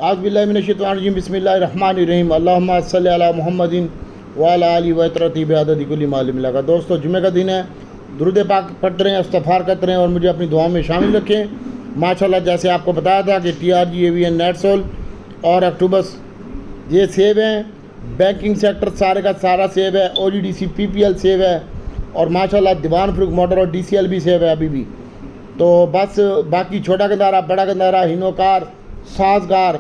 आज़बिल्लाहिमिनश्शैतानिर्रजीम बिस्मिल्लाहिर्रहमानिर्रहीम अल्लाहुम्मा सल्लि अला मुहम्मदिन व अला आलिहि व तरतीब अदद कुल्ली मालूम लगा। दोस्तों, जुमे का दिन है, दुरूद पाक पढ़ते रहें, इस्तग़फ़ार करते रहें और मुझे अपनी दुआओं में शामिल रखें। माशाल्लाह, जैसे आपको बताया था कि TRG AVN नेटसोल और अक्टूबस ये सेव हैं। बैंकिंग सेक्टर सारे का सारा सेव है। OGDC PPL सेव है और माशाल्लाह दीवान फ़रूख मोटर और DCL भी सेव है अभी भी। तो बस बाकी छोटा गंदारा, बड़ा गंदारा, हिनोकार, साजगार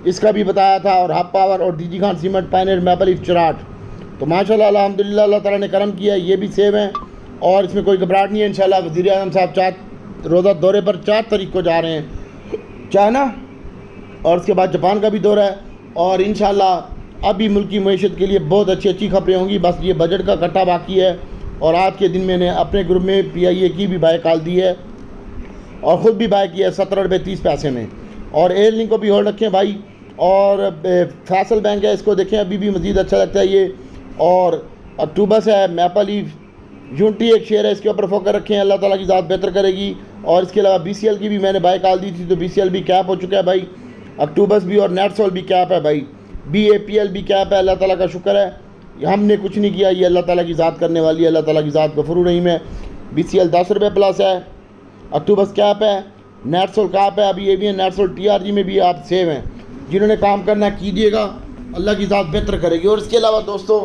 इसका भी बताया था, और हब पावर और DG Khan cement, Pioneer, maple leaf, Cherat. तो माशाल्लाह अल्हम्दुलिल्लाह अल्लाह ताला ने करम किया, ये भी सेव हैं और इसमें कोई घबराहट नहीं है। इंशाल्लाह वज़ीर आज़म साहब 4 रोज़ा दौरे पर 4 तारीख को जा रहे हैं चाइना, और उसके बाद जापान का भी दौरा है। और इंशाल्लाह अभी मुल्क की मईशत के लिए बहुत अच्छी खबरें होंगी। बस ये बजट का कट्टा बाकी है। और आज के दिन मैंने अपने ग्रुप में PIA की भी बाय कॉल दी है और ख़ुद भी बाय किया है 17.30 में। और एयर लिंक को भी होल्ड रखें भाई। और फैसल बैंक है, इसको देखें, अभी भी मज़ीद अच्छा लगता है ये। और अक्टूबस है, मैपल लीफ, यूनिटी एक शेयर है, इसके ऊपर फोकस रखें, अल्लाह ताला की ज़ात बेहतर करेगी। और इसके अलावा BCL की भी मैंने बाय कॉल दी थी, तो BCL भी कैप हो चुका है भाई। अक्टूबस भी और नेटसोल भी कैप है भाई। BAPL भी कैप है। अल्लाह ताला का शुक्र है, हमने कुछ नहीं किया, ये अल्लाह ताला की ज़ात करने वाली है। अल्लाह ताला की ज़ात गफूर रहीम है। BCL 10 रुपये प्लस है, अक्टूबस कैप है, नेटसोल कैप है। अभी AVN नेटसोल TRG में भी आप सेव हैं। जिन्होंने काम करना है कीजिएगा, अल्लाह की ज़ात बेहतर करेगी। और इसके अलावा दोस्तों,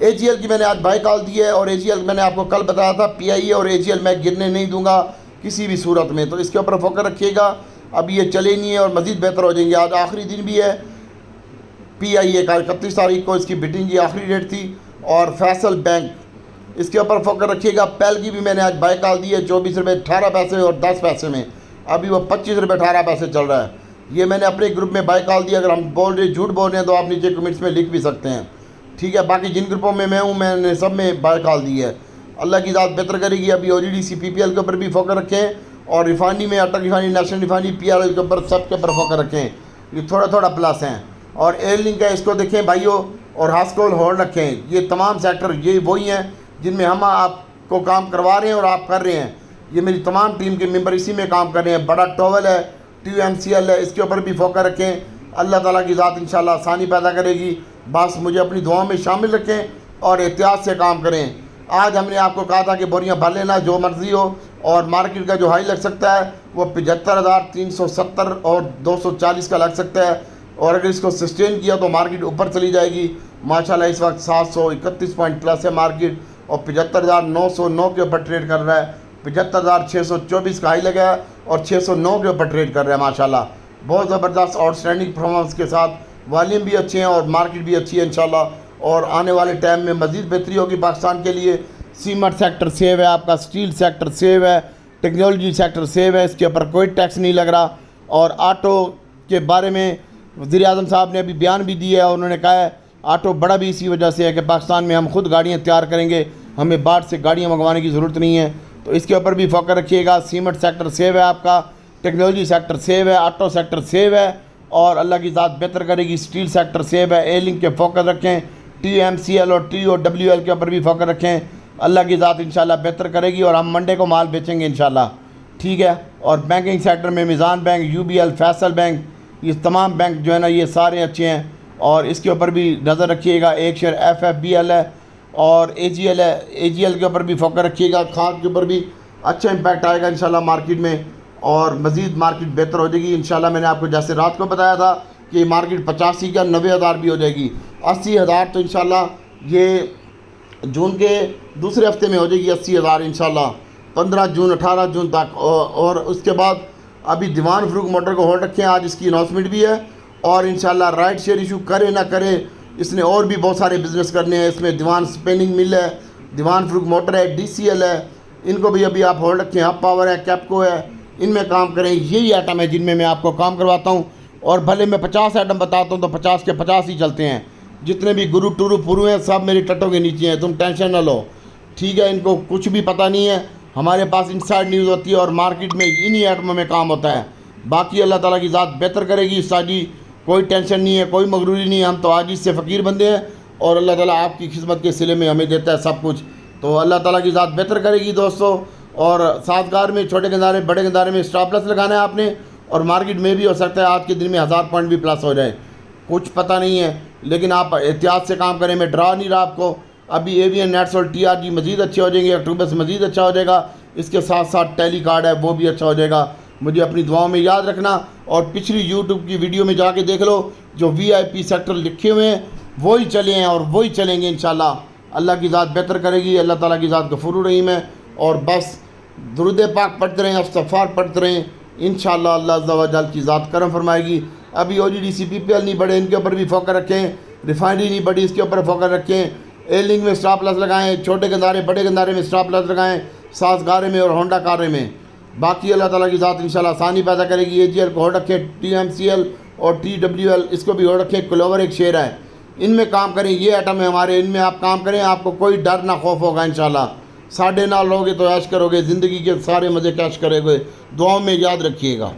AGL की मैंने आज बाय कॉल दी है। और AGL मैंने आपको कल बताया था, PIA और AGL मैं गिरने नहीं दूंगा किसी भी सूरत में, तो इसके ऊपर फोकस रखिएगा। अभी ये चले नहीं है और मज़ीद बेहतर हो जाएंगे। आज आखिरी दिन भी है PIA का, 31 तारीख को इसकी बिटिंग की आखिरी डेट थी। और फैसल बैंक, इसके ऊपर फोकस रखिएगा। पेल की भी मैंने आज बाय कॉल दी है 24 रुपये 18 पैसे और 10 पैसे में। अभी वो 25 रुपये 18 पैसे चल रहा है। ये मैंने अपने ग्रुप में बाय कॉल दी। अगर हम बोल रहे झूठ बोल रहे हैं तो आप नीचे कमेंट्स में लिख भी सकते हैं, ठीक है। बाकी जिन ग्रुपों में मैं हूँ, मैंने सब में बाय कॉल दी है। अल्लाह की ज़ात बेहतर करेगी। अभी OGDC PPL के ऊपर भी फोकस रखें। और रिफाइनरी में अटल रिफाइनरी, नेशनल रिफाइनरी, PRL के ऊपर, सब के ऊपर फोकस रखें। ये थोड़ा थोड़ा प्लस हैं। और एयर लिंक है, इसको देखें भाइयों, और हास्कोल होल्ड रखें। ये तमाम सेक्टर ये वही हैं जिनमें हम आपको काम करवा रहे हैं और आप कर रहे हैं। ये मेरी तमाम टीम के मेंबर इसी में काम कर रहे हैं। बड़ा टॉवल है, TUMCL है, इसके ऊपर भी फोकस रखें। अल्लाह ताला की ज़ात इंशाल्लाह आसानी पैदा करेगी। बस मुझे अपनी दुआओं में शामिल रखें और एहतियात से काम करें। आज हमने आपको कहा था कि बोरियां भर लेना जो मर्ज़ी हो, और मार्केट का जो हाई लग सकता है वो 75,370 और 240 का लग सकता है। और अगर इसको सस्टेन किया तो मार्केट ऊपर चली जाएगी। माशाल्लाह इस वक्त 731 पॉइंट प्लस है मार्केट, और 75,909 के ऊपर ट्रेड कर रहा है। 75,624 का हाई लगा है और 609 के ऊपर ट्रेड कर रहा है। माशाल्लाह बहुत ज़बरदस्त आउटस्टैंडिंग परफॉर्मेंस के साथ, वॉल्यूम भी अच्छे हैं और मार्केट भी अच्छी है इंशाल्लाह। और आने वाले टाइम में मज़ीद बेहतरी होगी पाकिस्तान के लिए। सीमेंट सेक्टर सेव है आपका, स्टील सेक्टर सेव है, टेक्नोलॉजी सेक्टर सेव है, इसके ऊपर कोई टैक्स नहीं लग रहा। और ऑटो के बारे में वज़ीर आज़म साहब ने अभी बयान भी दिया है। उन्होंने कहा है ऑटो बड़ा भी इसी वजह से है कि पाकिस्तान में हम खुद गाड़ियाँ तैयार करेंगे, हमें बाहर से गाड़ियाँ मंगवाने की ज़रूरत नहीं है। तो इसके ऊपर भी फोकस रखिएगा। सीमेंट सेक्टर सेव है आपका, टेक्नोलॉजी सेक्टर सेव है, ऑटो सेक्टर सेव है और अल्लाह की ज़ात बेहतर करेगी। स्टील सेक्टर सेव है। एयर लिंक के फोकस रखें। TMCL और TOWL के ऊपर भी फोकस रखें। अल्लाह की ज़ात इंशाल्लाह बेहतर करेगी और हम मंडे को माल बेचेंगे इंशाल्लाह, ठीक है। और बैंकिंग सेक्टर में Meezan bank, UBL, Faisal bank, ये तमाम बैंक जो है ना, ये सारे अच्छे हैं। और इसके ऊपर भी नज़र रखिएगा। एक शेयर FFBL है और AGL है। AGL के ऊपर भी फोकस रखिएगा। खाद के ऊपर भी अच्छा इम्पैक्ट आएगा इंशाल्लाह मार्केट में, और मज़ीद मार्केट बेहतर हो जाएगी इंशाल्लाह। मैंने आपको जैसे रात को बताया था कि मार्केट 85 का 90,000 भी हो जाएगी, 80,000 तो इंशाल्लाह ये जून के दूसरे हफ्ते में हो जाएगी 80,000 इंशाल्लाह, 15 जून 18 जून तक। और उसके बाद अभी दीवान फ़रूख मोटर को होल्ड रखें। आज इसकी अनाउंसमेंट भी है और इंशाल्लाह राइट शेयर इशू करे ना करे, इसने और भी बहुत सारे बिज़नेस करने हैं। इसमें दीवान स्पिनिंग मिल है, दीवान फ़रूख मोटर है, DCL है, इनको भी अभी आप होल्ड रखें। हब पावर है, कैपको है, इनमें काम करें। यही आइटम है जिनमें मैं आपको काम करवाता हूँ। और भले मैं 50 आइटम बताता हूँ तो 50 के 50 ही चलते हैं। जितने भी गुरु टुरु पुरु हैं सब मेरी टट्टों के नीचे हैं, तुम टेंशन ना लो, ठीक है। इनको कुछ भी पता नहीं है, हमारे पास इनसाइड न्यूज़ होती है और मार्केट में इन्हीं आइटमों में काम होता है। बाकी अल्लाह ताला की ज़ात बेहतर करेगी। साजी कोई टेंशन नहीं है, कोई मगरूरी नहीं है। हम तो आजिज़ से फ़कीर बंदे हैं और अल्लाह ताला आपकी खिदमत के सिले में हमें देता है सब कुछ। तो अल्लाह ताला की ज़ात बेहतर करेगी दोस्तों। और सातगार में छोटे गंदारे, बड़े गंदारे में स्टॉप लॉस लगाना है आपने। और मार्केट में भी हो सकता है आज के दिन में 1000 पॉइंट भी प्लस हो जाए, कुछ पता नहीं है। लेकिन आप एहतियात से काम करें। मैं डरा नहीं रहा आपको। अभी एवीएन नेट्स और टीआरजी मज़ीद अच्छे हो जाएंगे, अक्टूबर से मज़ीद अच्छा हो जाएगा। इसके साथ साथ टेली कार्ड है वो भी अच्छा हो जाएगा। मुझे अपनी दुआओं में याद रखना। और पिछली यूट्यूब की वीडियो में जाके देख लो, जो VIP सेक्टर लिखे हुए हैं वही चले हैं और वही चलेंगे इंशाल्लाह। अल्लाह की ज़ात बेहतर करेगी, अल्लाह ताला की ज़ात गफूर रहीम है। और बस दुरूद पाक पढ़ते रहें, इस्तग़फ़ार पढ़ते रहें, इंशाल्लाह अल्लाह अज़्ज़ा व जल की ज़ात करम फरमाएगी। अभी OGDC PPL नहीं बढ़े, इनके ऊपर भी फोकस रखें। रिफाइनरी नहीं बढ़ी, इसके ऊपर फोकस रखें। एलिंग में स्टॉप लॉस लगाएं, छोटे गंदारे बड़े गंदारे में स्टॉप लॉस लगाएं, सास गारे में और होंडा कारे में। बाकी अल्लाह ताला की ज़ात इंशाल्लाह आसानी पैदा करेगी। AGL को हो रखे, TMCL और TWL इसको भी हो रखे। क्लोवर एक शेयर है, इनमें काम करें। ये आइटम है हमारे, इनमें आप काम करें, आपको कोई डर ना खौफ होगा इंशाल्लाह। 9.5 लोगे तो ऐश करोगे, ज़िंदगी के सारे मज़े कैश करोगे। दुआओं में याद रखिएगा।